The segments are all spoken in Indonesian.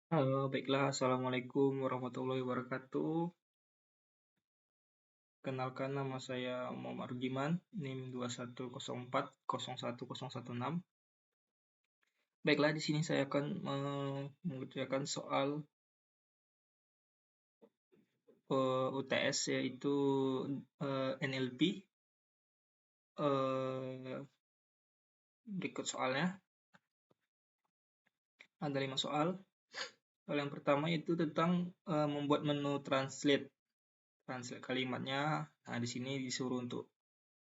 Halo, baiklah. Assalamualaikum warahmatullahi wabarakatuh. Kenalkan, nama saya Muhammad Rugiman, NIM 2104011016. Baiklah, di sini saya akan mengerjakan soal UTS, yaitu NLP. Berikut soalnya. Ada 5 soal. Soal yang pertama itu tentang membuat menu translate kalimatnya. Nah, di sini disuruh untuk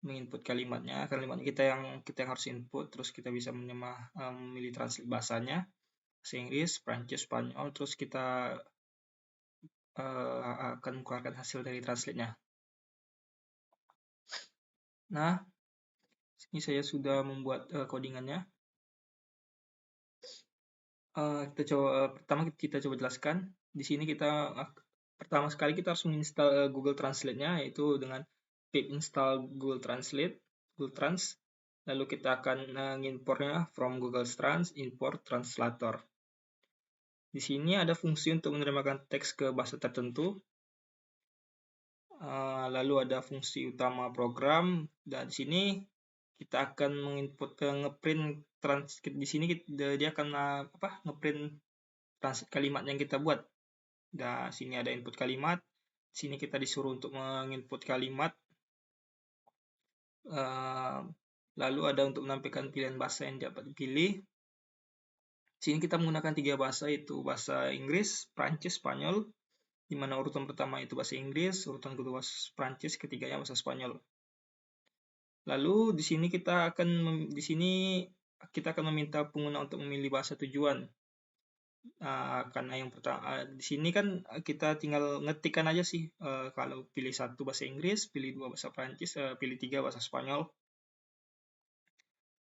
menginput kalimatnya kita yang harus input, terus kita bisa memilih translate bahasanya, bahasa Inggris, Prancis, Spanyol, terus kita akan mengeluarkan hasil dari translate-nya. Nah, ini saya sudah membuat codingannya. Pertama kita coba jelaskan. Di sini pertama sekali kita harus menginstal Google Translate-nya, yaitu dengan pip install Google Translate, Google Trans. Lalu kita akan mengimportnya from Google Trans, import translator. Di sini ada fungsi untuk menerjemahkan teks ke bahasa tertentu. Lalu ada fungsi utama program, dan di sini kita akan menginput ngeprint di sini dia akan ngeprint kalimat yang kita buat. Di sini ada input kalimat. Di sini kita disuruh untuk menginput kalimat. Lalu ada untuk menampilkan pilihan bahasa yang dapat dipilih. Di sini kita menggunakan 3 bahasa, yaitu bahasa Inggris, Prancis, Spanyol, di mana urutan pertama itu bahasa Inggris, urutan kedua bahasa Prancis, ketiganya bahasa Spanyol. Lalu di sini kita akan meminta pengguna untuk memilih bahasa tujuan. Karena yang pertama di sini kan kita tinggal ngetikkan aja sih, kalau pilih 1 bahasa Inggris, pilih 2 bahasa Prancis, pilih 3 bahasa Spanyol.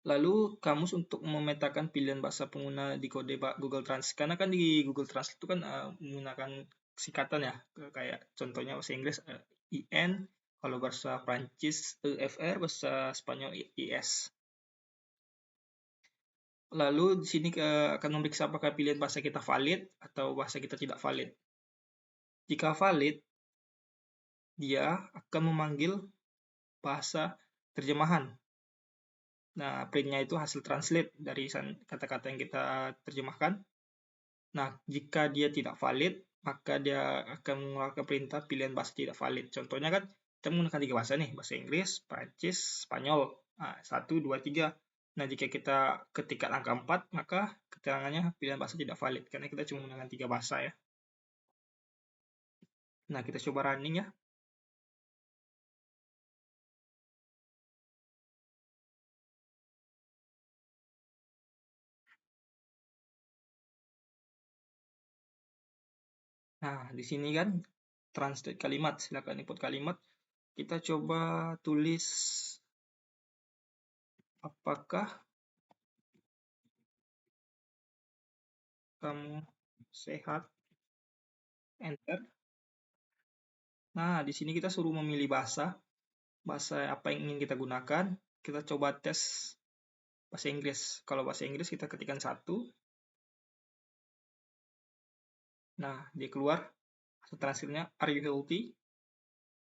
Lalu kamus untuk memetakan pilihan bahasa pengguna di kode Google Translate. Karena kan di Google Translate itu kan menggunakan singkatan ya, kayak contohnya bahasa Inggris IN, kalau bahasa Prancis EFR, bahasa Spanyol IS. Lalu di sini akan memeriksa apakah pilihan bahasa kita valid atau bahasa kita tidak valid. Jika valid, dia akan memanggil bahasa terjemahan. Nah, printnya itu hasil translate dari kata-kata yang kita terjemahkan. Nah, jika dia tidak valid, maka dia akan mengeluarkan perintah pilihan bahasa tidak valid. Contohnya kan, kita menggunakan 3 bahasa nih, bahasa Inggris, Prancis, Spanyol. Nah, 1, 2, 3. Nah, jika kita ketikkan angka 4, maka keterangannya pilihan bahasa tidak valid, karena kita cuma menggunakan 3 bahasa ya. Nah, kita coba running ya. Nah, di sini kan translate kalimat, silakan input kalimat. Kita coba tulis apakah kamu sehat, enter. Nah, di sini kita suruh memilih bahasa apa yang ingin kita gunakan. Kita coba tes bahasa Inggris. Kalau bahasa Inggris kita ketikkan 1. Nah, dia keluar hasil transkripnya, are you healthy?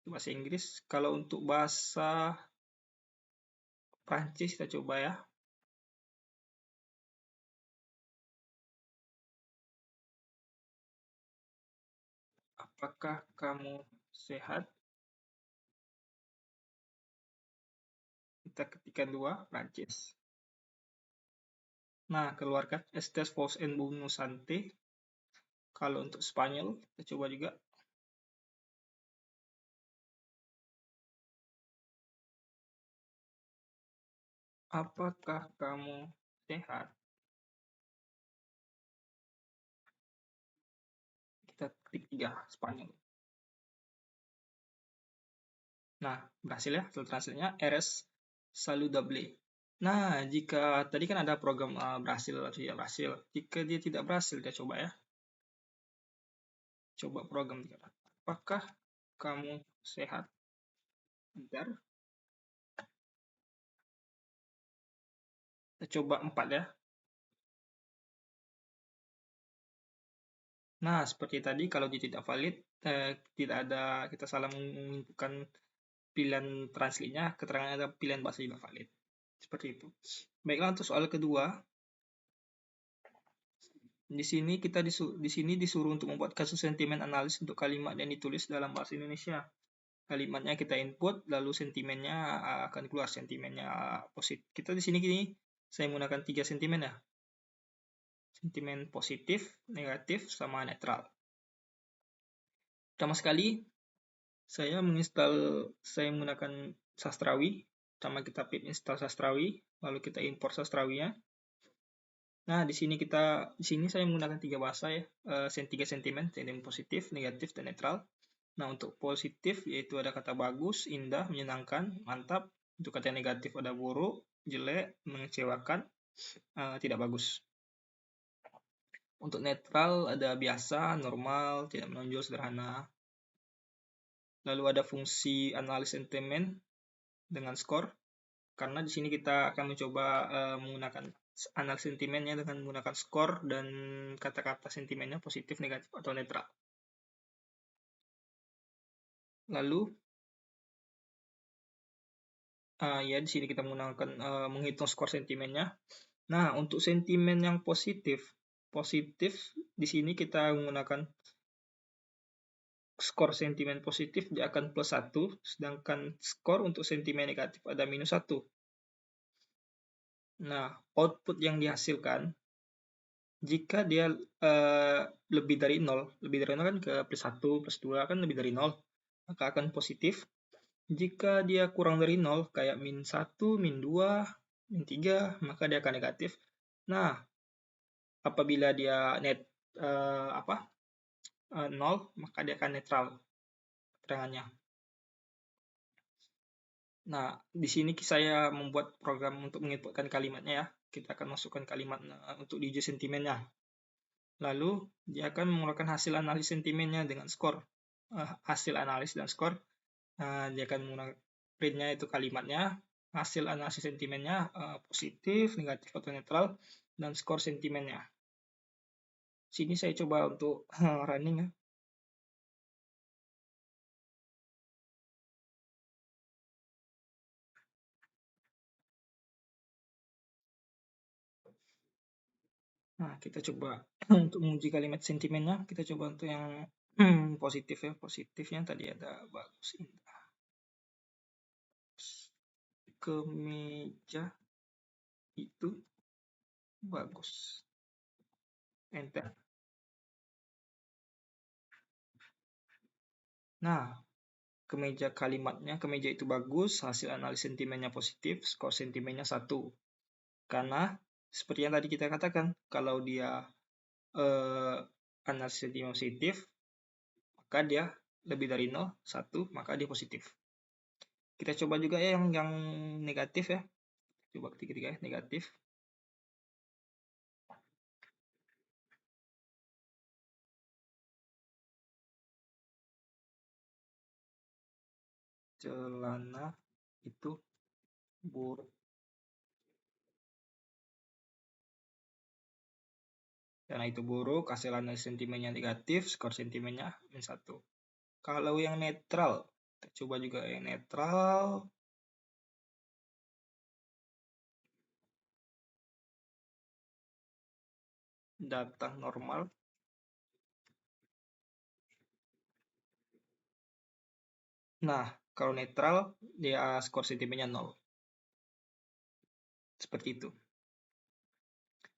Itu bahasa Inggris. Kalau untuk bahasa Prancis kita coba ya. Apakah kamu sehat? Kita ketikkan 2, Prancis. Nah, keluarkan estés vos en Buenos Aires. Kalau untuk Spanyol, kita coba juga. Apakah kamu sehat? Kita ketik 3, Spanyol. Nah, berhasil ya, hasil translate-nya RS saludable. Nah, jika tadi kan ada program berhasil atau tidak berhasil. Jika dia tidak berhasil, kita coba ya. Coba program tidak. Apakah kamu sehat? Bentar. Kita coba 4 ya. Nah, seperti tadi kalau dia tidak valid, tidak ada kita salah menginputkan pilihan translate-nya, keterangan ada pilihan bahasa juga valid. Seperti itu. Baiklah, untuk soal kedua, di sini disuruh untuk membuat kasus sentimen analis untuk kalimat yang ditulis dalam bahasa Indonesia. Kalimatnya kita input, lalu sentimennya akan keluar, sentimennya positif. Kita di sini saya menggunakan 3 sentimen ya. Sentimen positif, negatif, sama netral. Pertama sekali, saya menggunakan Sastrawi. Pertama kita pip install Sastrawi, lalu kita import Sastrawinya. Nah, di sini saya menggunakan 3 bahasa ya, 3 sentimen positif, negatif, dan netral. Nah, untuk positif yaitu ada kata bagus, indah, menyenangkan, mantap. Untuk kata negatif ada buruk, jelek, mengecewakan, tidak bagus. Untuk netral ada biasa, normal, tidak menonjol, sederhana. Lalu ada fungsi analis sentimen dengan skor. Karena di sini kita akan mencoba menggunakan analis sentimennya dengan menggunakan skor dan kata-kata sentimennya positif, negatif, atau netral. Lalu ya di sini kita menggunakan menghitung skor sentimennya. Nah, untuk sentimen yang positif di sini kita menggunakan skor sentimen positif dia akan +1, sedangkan skor untuk sentimen negatif ada -1. Nah, output yang dihasilkan jika dia lebih dari 0 kan ke +1, +2 kan lebih dari 0, maka akan positif. Jika dia kurang dari 0, kayak -1, -2, -3, maka dia akan negatif. Nah, apabila dia 0, maka dia akan netral keterangannya. Nah, di sini saya membuat program untuk menginputkan kalimatnya ya. Kita akan masukkan kalimat untuk diuji sentimennya. Lalu, dia akan mengeluarkan hasil analis sentimennya dengan skor. Hasil analis dan skor. Dia akan menggunakan printnya itu kalimatnya, hasil analisis sentimennya positif, negatif, atau netral, dan skor sentimennya. Sini saya coba untuk running ya. Nah, kita coba untuk menguji kalimat sentimennya, kita coba untuk yang positif ya. Positifnya tadi ada bagus, indah. Kemeja itu bagus. Enter. Nah, kemeja itu bagus, hasil analisis sentimennya positif, skor sentimennya 1. Karena seperti yang tadi kita katakan, kalau dia analisis sentimen positif, maka dia lebih dari 0, 1, maka dia positif. Kita coba juga ya yang negatif ya. Coba ketiga ya, negatif. Celana itu buruk. Karena itu buruk, hasil analisis sentimennya negatif, skor sentimennya -1. Kalau yang netral, kita coba juga yang netral. Data normal. Nah, kalau netral, dia skor sentimennya 0. Seperti itu.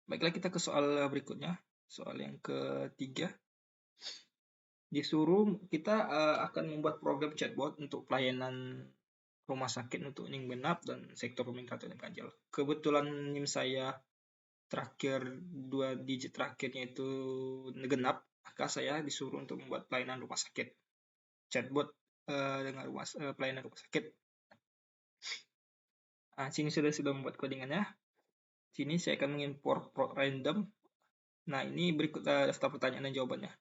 Baiklah, kita ke soal berikutnya. Soal yang ketiga. Disuruh kita akan membuat program chatbot untuk pelayanan rumah sakit untuk NIM genap dan sektor pemerintah dan ganjil. Kebetulan NIM saya terakhir 2 digit terakhirnya itu genap, maka saya disuruh untuk membuat pelayanan rumah sakit. Chatbot dengan pelayanan rumah sakit. Nah, sini sudah membuat codingannya. Sini saya akan mengimport random. Nah, ini berikut daftar pertanyaan dan jawabannya.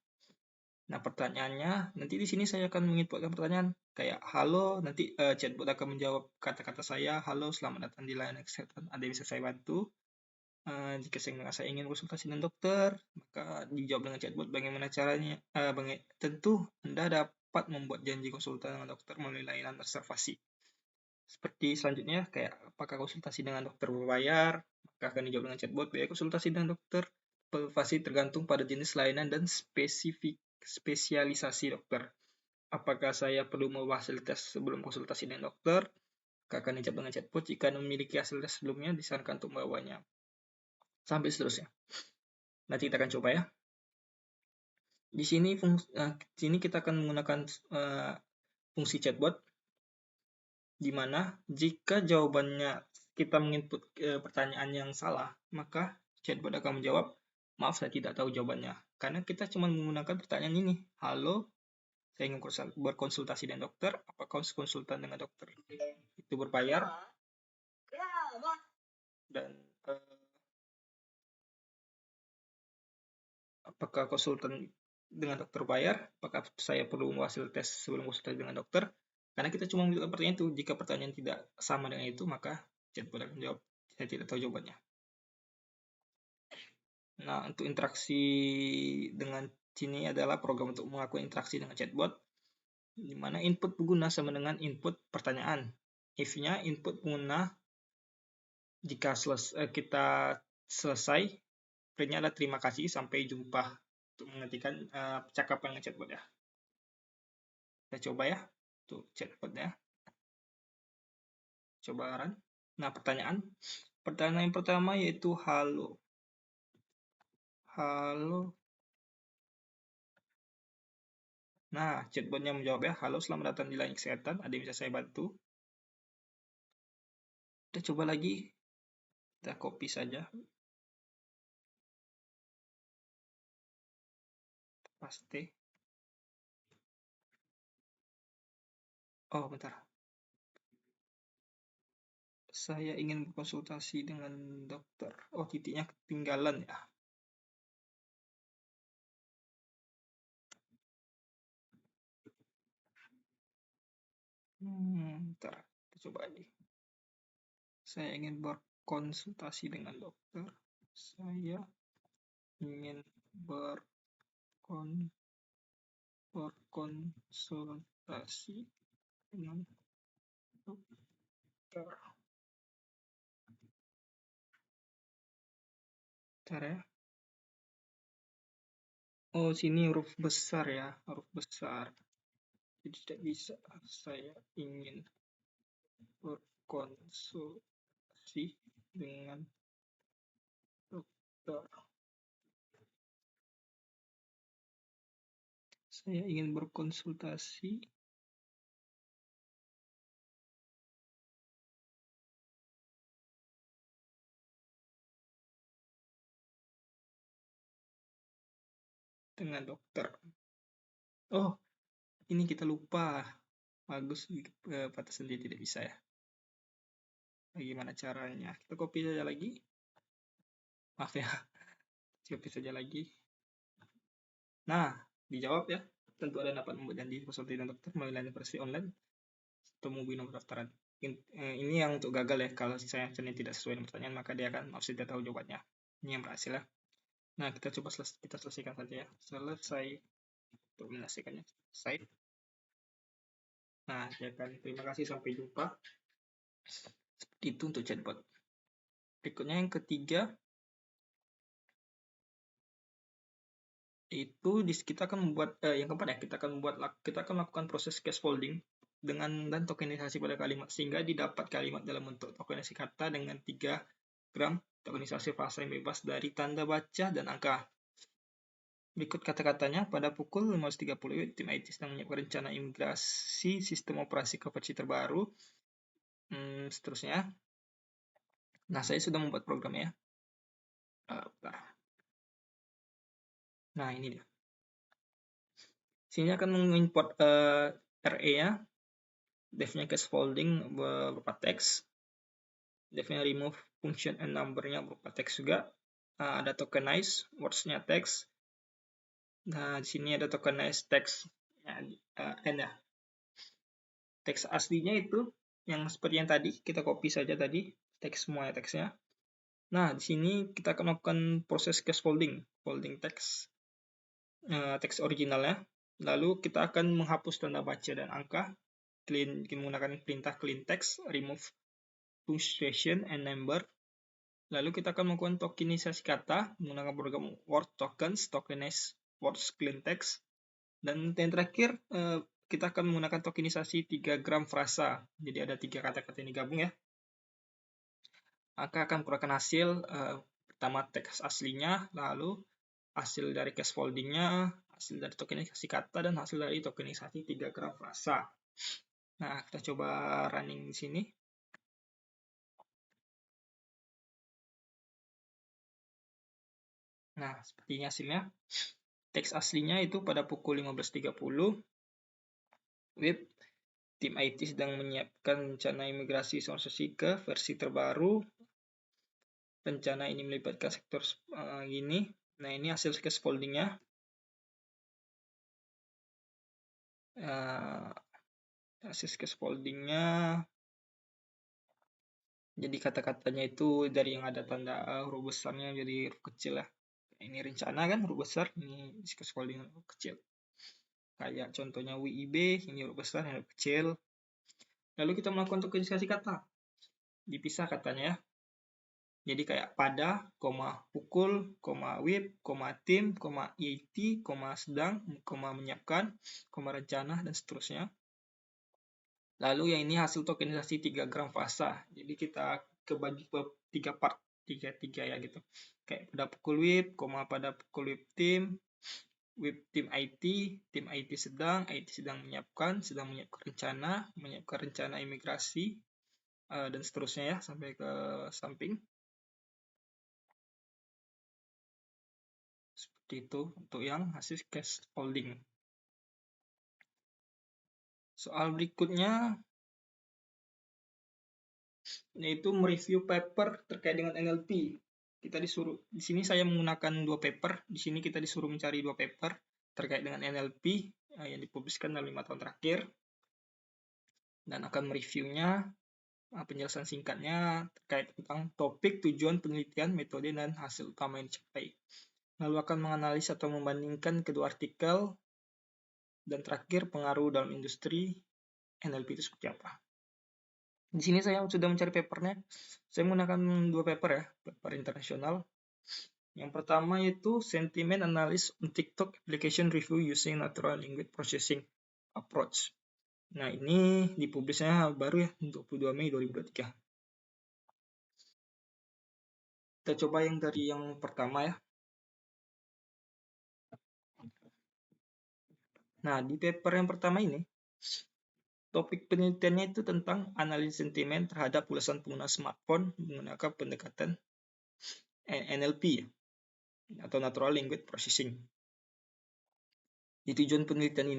Nah, pertanyaannya, nanti di sini saya akan menginputkan pertanyaan kayak halo, nanti chatbot akan menjawab kata-kata saya, halo, selamat datang di layanan kesehatan, ada yang bisa saya bantu. Jika saya ingin konsultasi dengan dokter, maka dijawab dengan chatbot bagaimana caranya. Tentu Anda dapat membuat janji konsultasi dengan dokter melalui layanan reservasi. Seperti selanjutnya, kayak apakah konsultasi dengan dokter berbayar, maka akan dijawab dengan chatbot. Biaya konsultasi dengan dokter pasti tergantung pada jenis layanan dan spesialisasi dokter. Apakah saya perlu membahas hasil tes sebelum konsultasi dengan dokter? Maka akan dijawab dengan chatbot. Jika Anda memiliki hasil tes sebelumnya, disarankan untuk membawanya. Sampai seterusnya. Nanti kita akan coba ya. Di sini kita akan menggunakan fungsi chatbot, di mana jika jawabannya kita menginput pertanyaan yang salah, maka chatbot akan menjawab, maaf saya tidak tahu jawabannya. Karena kita cuma menggunakan pertanyaan ini, halo, saya ingin berkonsultasi dengan dokter, apakah konsultan dengan dokter itu berbayar? Dan apakah konsultan dengan dokter bayar? Apakah saya perlu hasil tes sebelum konsultasi dengan dokter? Karena kita cuma memiliki pertanyaan itu. Jika pertanyaan tidak sama dengan itu, maka chatbot akan menjawab, saya tidak tahu jawabannya. Nah, untuk interaksi dengan sini adalah program untuk melakukan interaksi dengan chatbot, di mana input pengguna sama dengan input pertanyaan. If-nya input pengguna, jika kita selesai, print-nya adalah terima kasih, sampai jumpa, untuk menghentikan percakapan dengan chatbot ya. Kita coba ya, untuk chatbotnya. Coba run. Nah, pertanyaan yang pertama yaitu halo. Halo. Nah, chatbotnya menjawab ya, halo, selamat datang di layanan kesehatan, ada yang bisa saya bantu? Kita coba lagi, kita copy saja. Paste. Oh, bentar. Saya ingin berkonsultasi dengan dokter. Oh, titiknya ketinggalan ya. Bentar, kita coba lagi. Saya ingin berkonsultasi dengan dokter. Saya ingin berkonsultasi dengan dokter. Bentar ya. Oh, sini huruf besar ya, huruf besar. Jadi tidak bisa. Saya ingin berkonsultasi dengan dokter. Saya ingin berkonsultasi dengan dokter. Oh, ini kita lupa. Bagus, batasan dia tidak bisa ya. Bagaimana caranya? Kita copy saja lagi. Maaf ya, copy saja lagi. Nah, dijawab ya. Tentu ada dapat membuat janji konsultasi dengan dokter melalui versi online atau menghubungi nomor daftaran. Ini yang untuk gagal ya. Kalau saya tidak sesuai dengan pertanyaan, maka dia akan harus tidak tahu jawabannya. Ini yang berhasil ya. Nah, kita coba kita selesaikan saja ya. Selesai untuk menyelesaikannya. Selesai. Nah, ya kan. Terima kasih, sampai jumpa. Seperti itu untuk chatbot. Berikutnya yang ketiga, itu kita akan membuat yang keempat ya, kita akan melakukan proses scaffolding dan tokenisasi pada kalimat, sehingga didapat kalimat dalam bentuk tokenisasi kata dengan 3 gram tokenisasi bahasa yang bebas dari tanda baca dan angka. Berikut kata-katanya, pada pukul 15.30 tim IT sedang menyiapkan rencana imigrasi sistem operasi Covaci terbaru. Seterusnya. Nah, saya sudah membuat programnya. Nah, ini dia. Sini akan mengimport RE-nya, def-nya scaffolding berupa teks, def-nya remove function and number-nya berupa teks juga. Ada tokenize, words-nya teks. Nah, di sini ada tokenize teks n ya. Teks aslinya itu yang seperti yang tadi, kita copy saja tadi, teks semuanya teksnya. Nah, di sini kita akan melakukan proses scaffolding, folding teks originalnya. Lalu kita akan menghapus tanda baca dan angka, menggunakan perintah clean text, remove punctuation and number. Lalu kita akan melakukan tokenisasi kata menggunakan program word tokens, tokenize words clean text. Dan yang terakhir, kita akan menggunakan tokenisasi 3 gram frasa. Jadi ada 3 kata-kata ini gabung ya. Maka akan keluarkan hasil pertama teks aslinya, lalu hasil dari scaffoldingnya, hasil dari tokenisasi kata, dan hasil dari tokenisasi 3 gram frasa. Nah, kita coba running di sini. Nah, seperti ini hasilnya. Teks aslinya itu pada pukul 15.30. Web tim IT sedang menyiapkan rencana imigrasi sponsorship ke versi terbaru. Rencana ini melibatkan sektor gini. Nah, ini hasil scaffoldingnya. Hasil scaffoldingnya. Jadi kata-katanya itu dari yang ada tanda huruf besarnya jadi huruf kecil ya. Ini rencana kan huruf besar, ini scaffolding huruf kecil. Kayak contohnya WIB, ini huruf besar, huruf kecil. Lalu kita melakukan tokenisasi kata. Dipisah katanya ya. Jadi kayak pada, pukul, WIB, tim, IT, sedang, menyiapkan, rencana, dan seterusnya. Lalu yang ini hasil tokenisasi 3 gram frasa. Jadi kita kebagi ke 3 part, 3 ya gitu. Kayak pada pukul WIB, pada pukul WIB tim IT sedang menyiapkan rencana imigrasi, dan seterusnya ya sampai ke samping. Seperti itu untuk yang hasil scaffolding. Soal berikutnya yaitu mereview paper terkait dengan NLP. Kita disuruh, di sini saya menggunakan 2 paper, di sini kita disuruh mencari 2 paper terkait dengan NLP yang dipubliskan dalam 5 tahun terakhir, dan akan mereviewnya, penjelasan singkatnya terkait tentang topik, tujuan penelitian, metode, dan hasil utama yang dicapai. Lalu akan menganalisis atau membandingkan kedua artikel, dan terakhir pengaruh dalam industri NLP itu seperti apa. Di sini saya sudah mencari papernya. Saya menggunakan 2 paper ya, paper internasional. Yang pertama yaitu Sentiment Analysis on TikTok Application Review Using Natural Language Processing Approach. Nah, ini dipublisnya baru ya, 22 Mei 2023. Kita coba yang dari yang pertama ya. Nah, di paper yang pertama ini, topik penelitiannya itu tentang analisis sentimen terhadap ulasan pengguna smartphone menggunakan pendekatan NLP atau Natural Language Processing. Di tujuan penelitian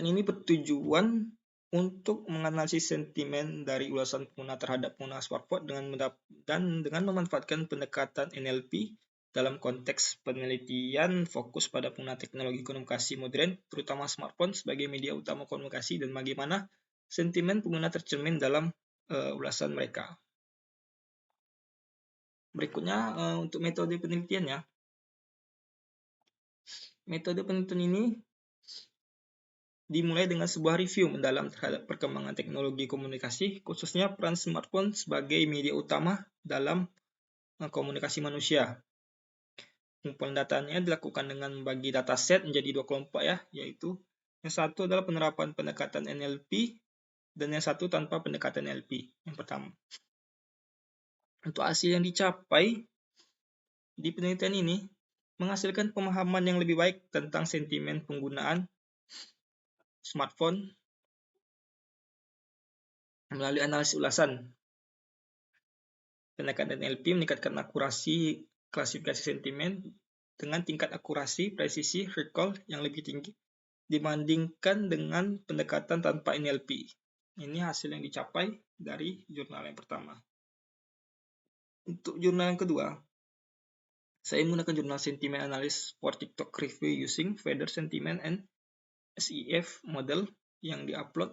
ini bertujuan untuk menganalisis sentimen dari ulasan pengguna terhadap pengguna smartphone dengan memanfaatkan pendekatan NLP dalam konteks penelitian fokus pada pengguna teknologi komunikasi modern, terutama smartphone sebagai media utama komunikasi, dan bagaimana sentimen pengguna tercermin dalam ulasan mereka. Berikutnya untuk metode penelitiannya. Metode penelitian ini dimulai dengan sebuah review mendalam terhadap perkembangan teknologi komunikasi, khususnya peran smartphone sebagai media utama dalam komunikasi manusia. Pengumpulan datanya dilakukan dengan membagi dataset menjadi 2 kelompok ya, yaitu yang satu adalah penerapan pendekatan NLP dan yang satu tanpa pendekatan NLP. Yang pertama. Untuk hasil yang dicapai di penelitian ini menghasilkan pemahaman yang lebih baik tentang sentimen penggunaan smartphone melalui analisis ulasan. Pendekatan NLP meningkatkan akurasi klasifikasi sentimen dengan tingkat akurasi, presisi, recall yang lebih tinggi dibandingkan dengan pendekatan tanpa NLP. Ini hasil yang dicapai dari jurnal yang pertama. Untuk jurnal yang kedua, saya menggunakan jurnal Sentiment Analysis for TikTok Review Using Feather Sentiment and SEF Model yang diupload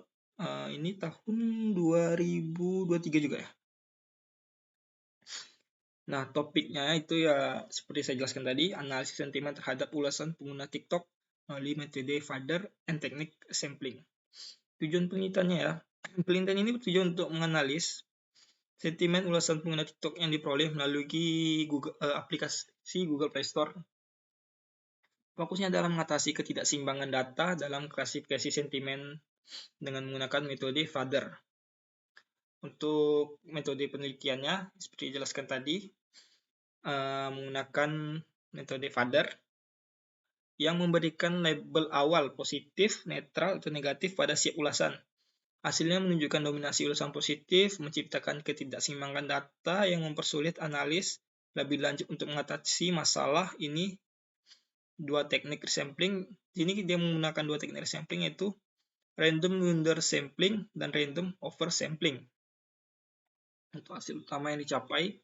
ini tahun 2023 juga ya. Nah, topiknya itu ya seperti saya jelaskan tadi, analisis sentimen terhadap ulasan pengguna TikTok melalui metode Fader and teknik sampling. Tujuan penelitiannya ya, penelitian ini bertujuan untuk menganalisis sentimen ulasan pengguna TikTok yang diperoleh melalui aplikasi Google Play Store. Fokusnya adalah mengatasi ketidakseimbangan data dalam klasifikasi sentimen dengan menggunakan metode Fader. Untuk metode penelitiannya, seperti dijelaskan tadi, menggunakan metode Fader yang memberikan label awal positif, netral, atau negatif pada setiap ulasan. Hasilnya menunjukkan dominasi ulasan positif, menciptakan ketidakseimbangan data yang mempersulit analis lebih lanjut untuk mengatasi masalah ini. Dua teknik sampling, ini dia menggunakan dua teknik sampling yaitu random under sampling dan random over sampling. Untuk hasil utama yang dicapai,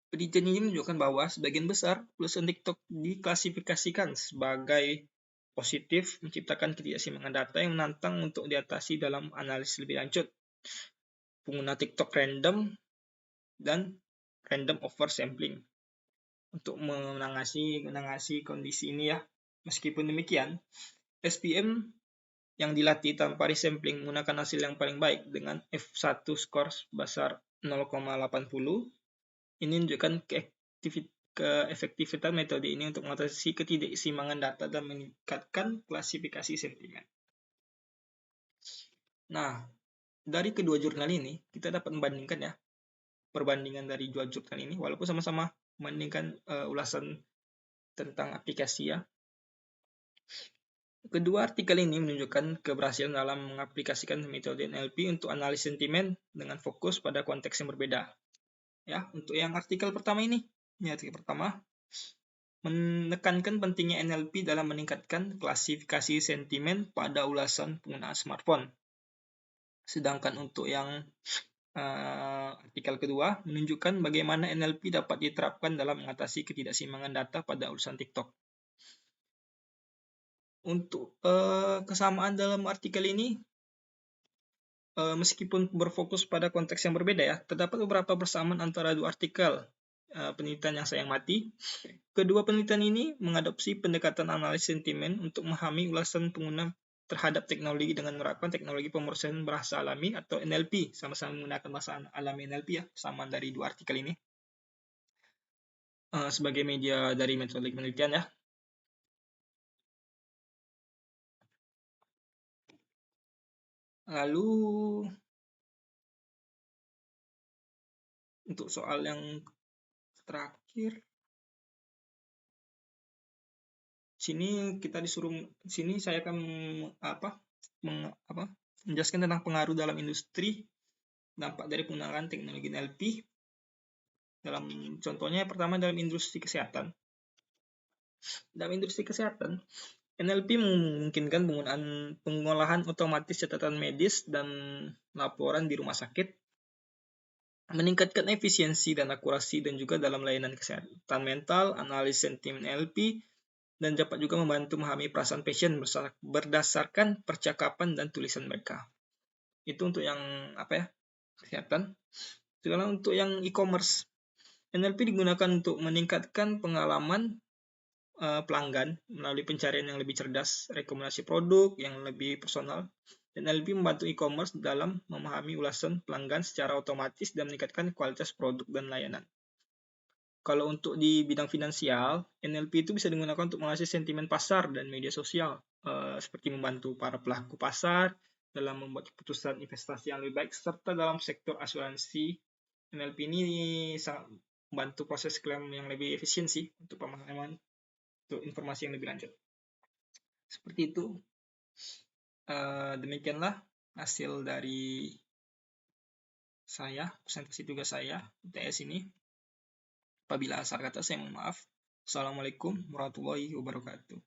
penelitian ini menunjukkan bahwa sebagian besar ulasan TikTok diklasifikasikan sebagai positif, menciptakan ketidakseimbangan data yang menantang untuk diatasi dalam analisis lebih lanjut. Pengguna TikTok random dan random oversampling untuk menangani kondisi ini ya. Meskipun demikian, SPM yang dilatih tanpa resampling menggunakan hasil yang paling baik dengan F1 skor sebesar 0,80. Ini menunjukkan keefektivitasan metode ini untuk mengatasi ketidakseimbangan data dan meningkatkan klasifikasi sentimen. Nah, dari kedua jurnal ini kita dapat membandingkan ya, perbandingan dari dua jurnal ini walaupun sama-sama membandingkan ulasan tentang aplikasi ya. Kedua artikel ini menunjukkan keberhasilan dalam mengaplikasikan metode NLP untuk analisis sentimen dengan fokus pada konteks yang berbeda. Ya, untuk yang artikel pertama ini artikel pertama menekankan pentingnya NLP dalam meningkatkan klasifikasi sentimen pada ulasan penggunaan smartphone. Sedangkan untuk yang artikel kedua menunjukkan bagaimana NLP dapat diterapkan dalam mengatasi ketidakseimbangan data pada ulasan TikTok. Untuk kesamaan dalam artikel ini, meskipun berfokus pada konteks yang berbeda ya, terdapat beberapa persamaan antara dua artikel penelitian yang saya amati. Kedua penelitian ini mengadopsi pendekatan analisis sentimen untuk memahami ulasan pengguna terhadap teknologi dengan menerapkan teknologi pemrosesan bahasa alami atau NLP, sama-sama menggunakan bahasa alami NLP ya, persamaan dari dua artikel ini sebagai media dari metode penelitian ya. Lalu untuk soal yang terakhir, sini saya akan menjelaskan tentang pengaruh dalam industri dampak dari penggunaan teknologi NLP. Dalam contohnya pertama dalam industri kesehatan. Dalam industri kesehatan, NLP memungkinkan pengolahan otomatis catatan medis dan laporan di rumah sakit, meningkatkan efisiensi dan akurasi dan juga dalam layanan kesehatan mental, analisis sentimen NLP, dan dapat juga membantu memahami perasaan pasien berdasarkan percakapan dan tulisan mereka. Itu untuk yang kesehatan. Sekarang untuk yang e-commerce, NLP digunakan untuk meningkatkan pengalaman pelanggan melalui pencarian yang lebih cerdas, rekomendasi produk yang lebih personal, dan NLP membantu e-commerce dalam memahami ulasan pelanggan secara otomatis dan meningkatkan kualitas produk dan layanan. Kalau untuk di bidang finansial, NLP itu bisa digunakan untuk menganalisis sentimen pasar dan media sosial, seperti membantu para pelaku pasar dalam membuat keputusan investasi yang lebih baik, serta dalam sektor asuransi. NLP ini sangat membantu proses klaim yang lebih efisiensi untuk pemahaman untuk informasi yang lebih lanjut. Seperti itu. Demikianlah hasil dari saya, presentasi tugas saya UTS ini. Apabila salah kata saya mohon maaf. Assalamualaikum warahmatullahi wabarakatuh.